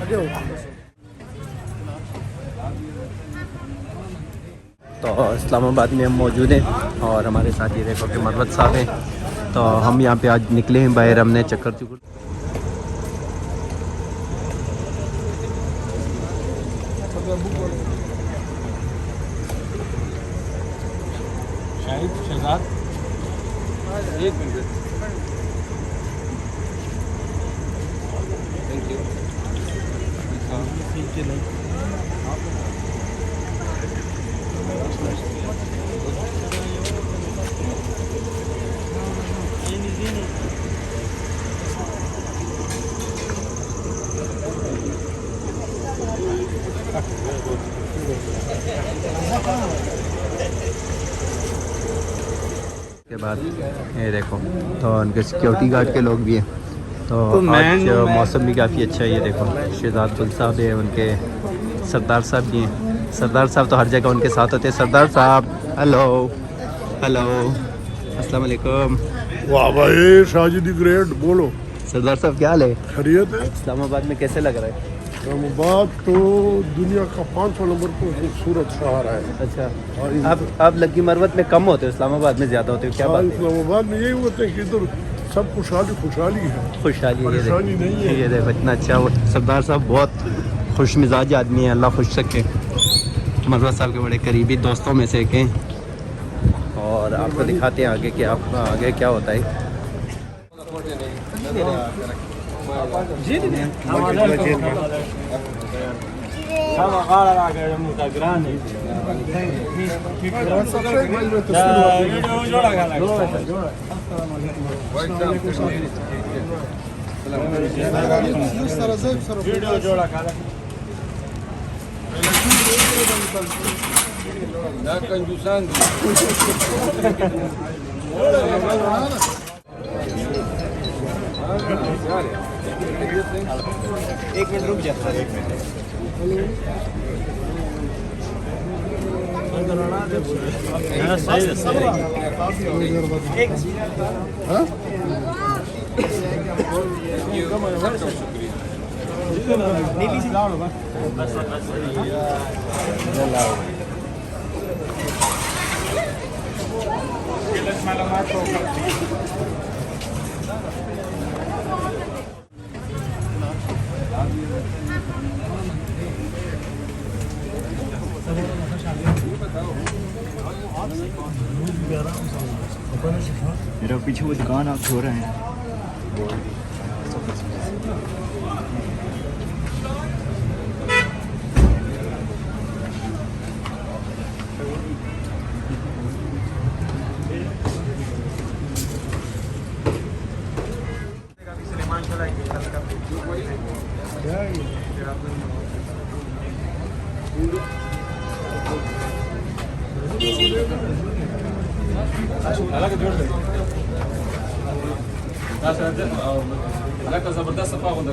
तो इस्लामाबाद में हम मौजूद हैं और हमारे साथ ये देखो कि मरवत साहब हैं। तो हम यहाँ पे आज निकले हैं बाहर, हमने चक्कर चुक्कर एक मिनट थैंक यू। के बाद ये देखो तो उनके सिक्योरिटी गार्ड के लोग भी हैं। तो आज मौसम भी काफ़ी अच्छा है। ये देखो शहजाद गुल साहब है, उनके सरदार साहब भी हैं। सरदार साहब तो हर जगह उनके साथ होते हैं। सरदार साहब हेलो हेलो अस्सलाम वालेकुम। वाह भाई शाजिदी ग्रेट, बोलो सरदार साहब क्या हाल है? खैरियत है। इस्लामाबाद में कैसे लग रहा है? इस्लामाबाद तो दुनिया का 500 नंबर पर खूबसूरत शहर है। अच्छा आप लग्गी मरवत में कम होते हो, इस्लामाबाद में ज़्यादा होते हो, क्या बात है? इस्लामाबाद में यही होता है कि इधर सब खुशहाली है, खुशहाली परेशानी नहीं है। ये देखो इतना अच्छा वो सरदार साहब बहुत खुश मिजाज आदमी है, अल्लाह खुश रखे। मरवत साहब के बड़े करीबी दोस्तों में से एक हैं और आपको दिखाते हैं आगे कि आपका आगे क्या होता है। एक मिनट रुक जाता है, एक मिनट। मेरा पीछे वो दुकान आप खो रहे हैं। जबरदस्त सफा होता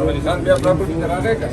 Amerikan biar berapa diterangkan kan?